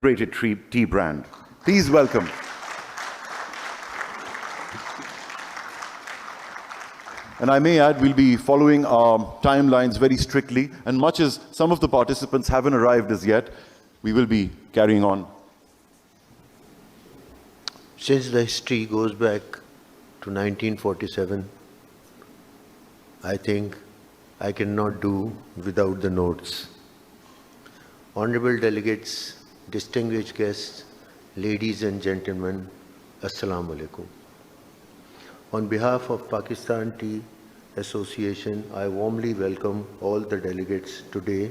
celebrated tea brand. Please welcome. And I may add, we'll be following our timelines very strictly, and much as some of the participants haven't arrived as yet, we will be carrying on. Since the history goes back to 1947, I think I cannot do without the notes. Honorable delegates, distinguished guests, ladies and gentlemen, Assalamu alaikum. On behalf of Pakistan Tea Association, I warmly welcome all the delegates today.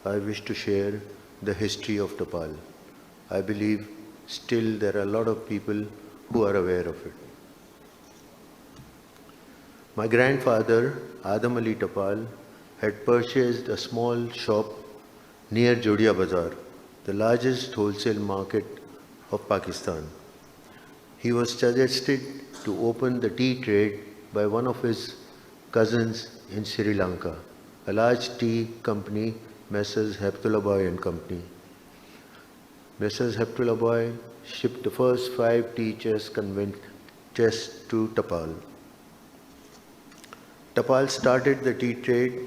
I wish to share the history of Tapal. I believe still there are a lot of people who are aware of it. My grandfather, Adam Ali Tapal, had purchased a small shop near Jodia Bazar, the largest wholesale market of Pakistan. He was suggested to open the tea trade by one of his cousins in Sri Lanka, a large tea company, Messrs. Heptulaboy and Company. Messrs. Heptulaboy shipped the first 5 tea chests to Tapal. Tapal started the tea trade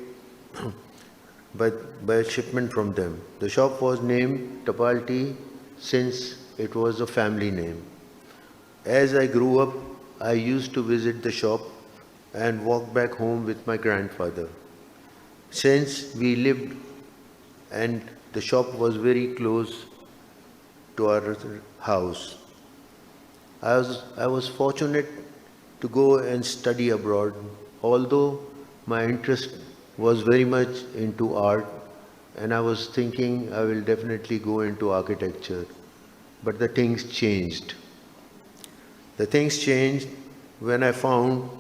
by a shipment from them. The shop was named Tapal Tea since it was a family name. As I grew up, I used to visit the shop and walk back home with my grandfather. Since we lived and the shop was very close to our house, I was fortunate to go and study abroad. Although my interest was very much into art, and I was thinking I will definitely go into architecture, but the things changed. The things changed when I found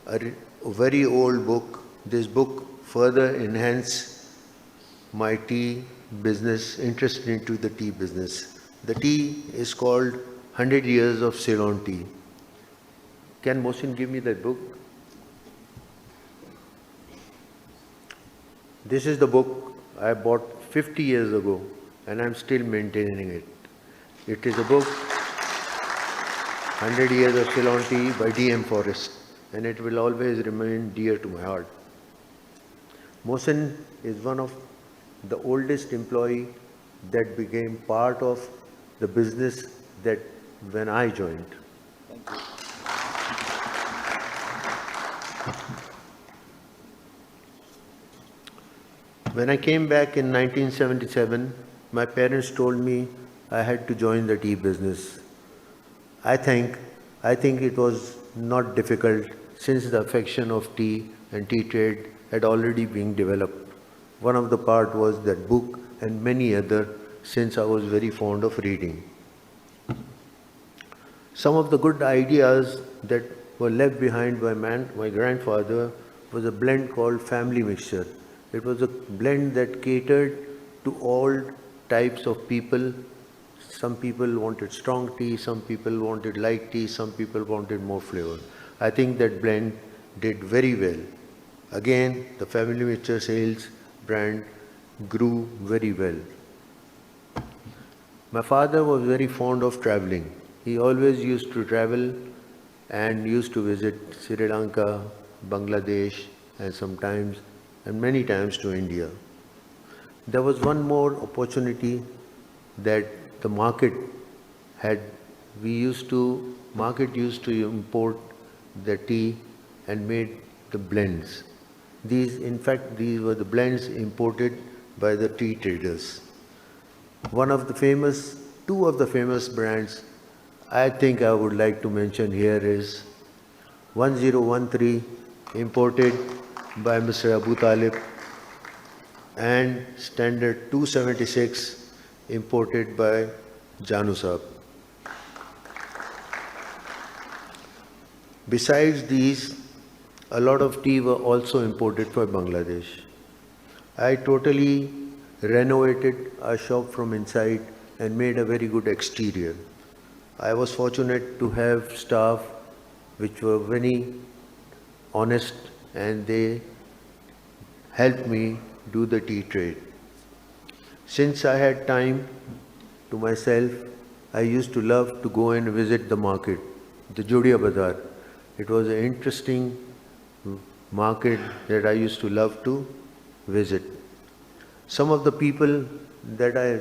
a very old book. This book further enhanced my tea business, interest into the tea business. The tea is called 100 Years of Ceylon Tea. Can Mohsin give me that book? This is the book I bought 50 years ago, and I'm still maintaining it. It is a book, 100 Years of Ceylon Tea by D.M. Forrest, and it will always remain dear to my heart. Mohsin is one of the oldest employee that became part of the business that when I joined. Thank you. When I came back in 1977, my parents told me I had to join the tea business. I think it was not difficult since the affection of tea and tea trade had already been developed. One of the part was that book and many other, since I was very fond of reading. Some of the good ideas that were left behind by my grandfather was a blend called Family Mixture. It was a blend that catered to all types of people. Some people wanted strong tea, some people wanted light tea, some people wanted more flavor. I think that blend did very well. Again, the Family Mixture sales brand grew very well. My father was very fond of traveling. He always used to travel and used to visit Sri Lanka, Bangladesh, and many times to India. There was one more opportunity that the market had. Market used to import the tea and made the blends. These were the blends imported by the tea traders. Two of the famous brands I think I would like to mention here is 1013 imported by Mr. Abu Talib and Standard 276 imported by Janu Saab. Besides these, a lot of tea were also imported from Bangladesh. I totally renovated our shop from inside and made a very good exterior. I was fortunate to have staff which were very honest, and they helped me do the tea trade. Since I had time, to myself, I used to love to go and visit the market, the Jodia Bazar. It was an interesting market that I used to love to visit. Some of the people that I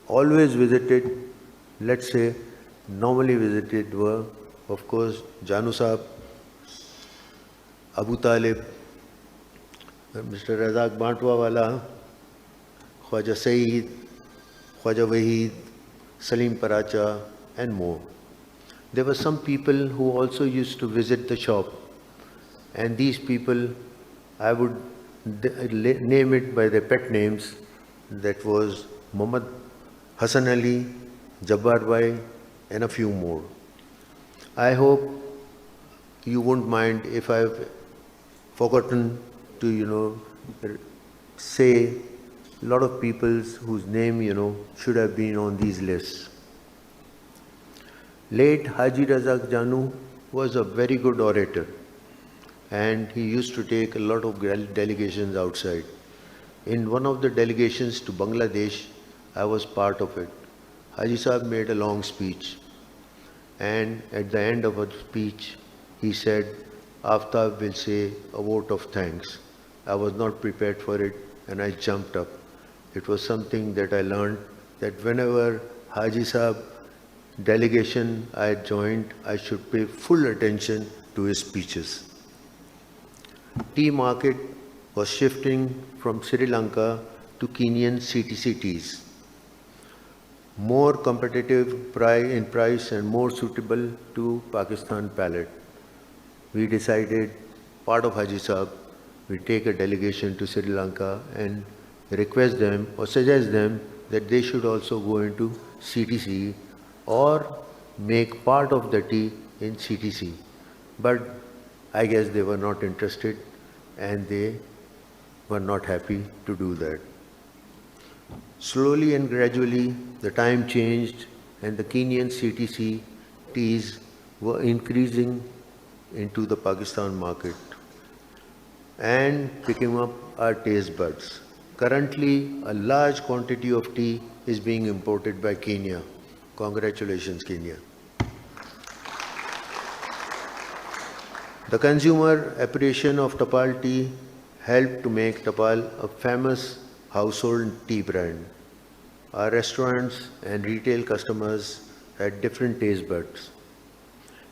always visited, let's say, normally visited were, of course, Janu Saab, Abu Talib, Mr. Razak Bantwawala, Khwaja Saeed, Khwaja Waheed, Salim Paracha, and more. There were some people who also used to visit the shop, and these people, I would name it by their pet names. That was Muhammad Hassan Ali, Jabbar Bhai, and a few more. I hope you won't mind if I've forgotten to, say a lot of people's whose name, should have been on these lists. Late Haji Razak Janu was a very good orator, and he used to take a lot of delegations outside. In one of the delegations to Bangladesh, I was part of it. Haji Sahib made a long speech, and at the end of a speech, he said, Aftab will say a vote of thanks. I was not prepared for it, and I jumped up. It was something that I learned, that whenever Haji Sahib delegation I joined, I should pay full attention to his speeches. Tea market was shifting from Sri Lanka to Kenyan CTC teas. More competitive in price and more suitable to Pakistan palate. We decided, part of Haji Sahib, we take a delegation to Sri Lanka and request them or suggest them that they should also go into CTC or make part of the tea in CTC. But I guess they were not interested and they were not happy to do that. Slowly and gradually, the time changed and the Kenyan CTC teas were increasing into the Pakistan market and picking up our taste buds. Currently, a large quantity of tea is being imported by Kenya. Congratulations, Kenya. The consumer appreciation of Tapal tea helped to make Tapal a famous household tea brand. Our restaurants and retail customers had different taste buds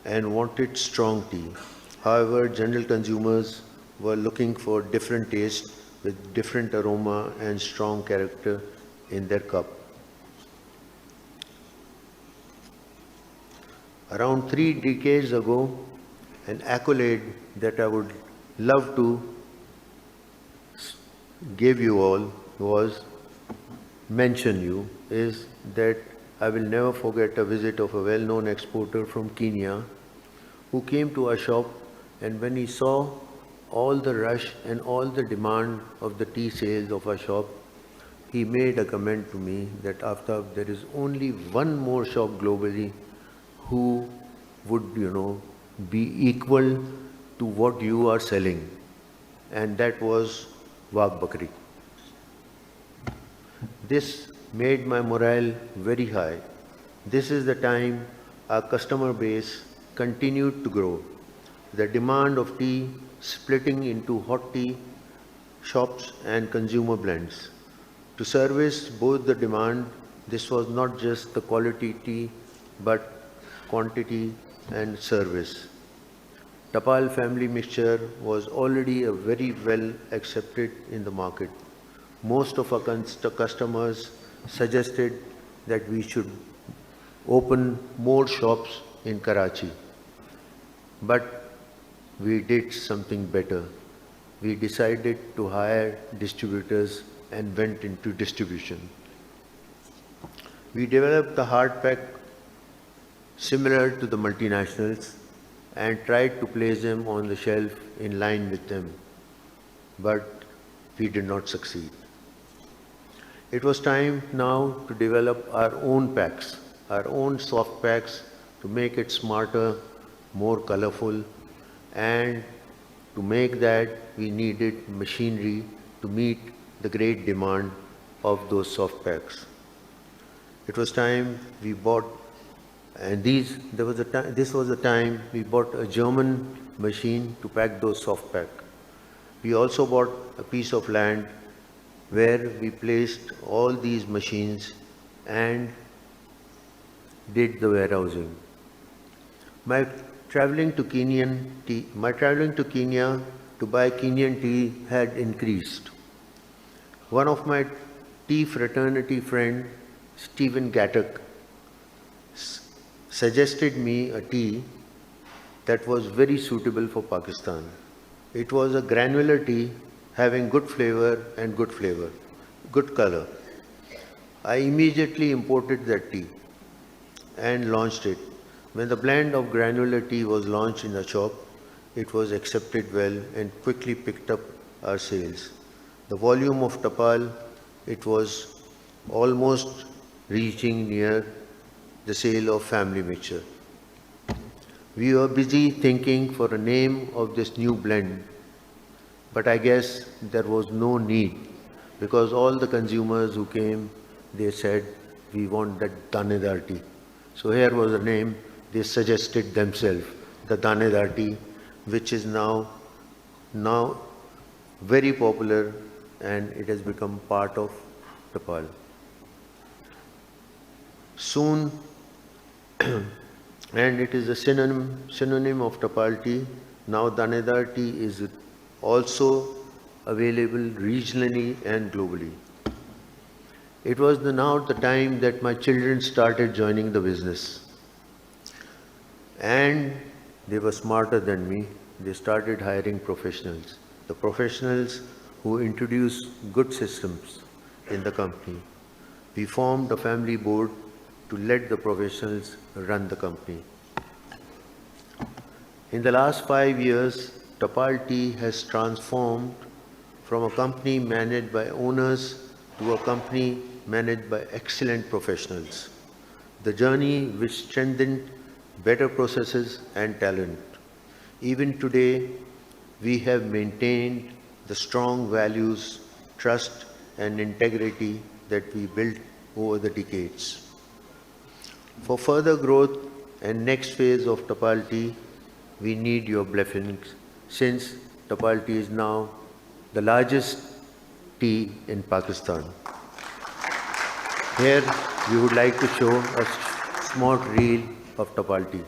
and wanted strong tea. However, general consumers were looking for different tastes with different aroma and strong character in their cup. Around 3 decades ago, an accolade that I would love to give you all mention you is that I will never forget a visit of a well-known exporter from Kenya who came to our shop, and when he saw all the rush and all the demand of the tea sales of our shop, he made a comment to me that Aftab, there is only one more shop globally who would, be equal to what you are selling, and that was Wagh Bakri. This made my morale very high. This is the time our customer base continued to grow. The demand of tea splitting into hot tea shops and consumer blends. To service both the demand, this was not just the quality tea, but quantity and service. Tapal family mixture was already a very well accepted in the market. Most of our customers suggested that we should open more shops in Karachi. But we did something better. We decided to hire distributors and went into distribution. We developed the hard pack similar to the multinationals and tried to place them on the shelf in line with them, but we did not succeed. It was time now to develop our own packs, our own soft packs, to make it smarter, more colorful, and to make that we needed machinery to meet the great demand of those soft packs. It was time we bought, and this was the time we bought a German machine to pack those soft pack. We also bought a piece of land where we placed all these machines and did the warehousing. My traveling to Kenya to buy Kenyan tea had increased. One of my tea fraternity friend, Stephen Gattock, suggested me a tea that was very suitable for Pakistan. It was a granular tea having good flavor, good color. I immediately imported that tea and launched it. When the blend of granular tea was launched in the shop, it was accepted well and quickly picked up our sales. The volume of Tapal, it was almost reaching near the sale of family mixture. We were busy thinking for a name of this new blend, but I guess there was no need because all the consumers who came, they said, we want that Danedar tea. So here was a name they suggested themselves, the Danedar tea, which is now very popular and it has become part of Tapal. Soon, and it is a synonym of Tapal tea. Now Danedar tea is also available regionally and globally. It was now the time that my children started joining the business. And they were smarter than me. They started hiring professionals. The professionals who introduced good systems in the company. We formed a family board to let the professionals run the company. In the last 5 years, Tapal Tea has transformed from a company managed by owners to a company managed by excellent professionals. The journey which strengthened better processes and talent. Even today, we have maintained the strong values, trust and integrity that we built over the decades. For further growth and next phase of Tapal Tea, we need your blessings since Tapal Tea is now the largest tea in Pakistan. Here, we would like to show a small reel of Tapal Tea.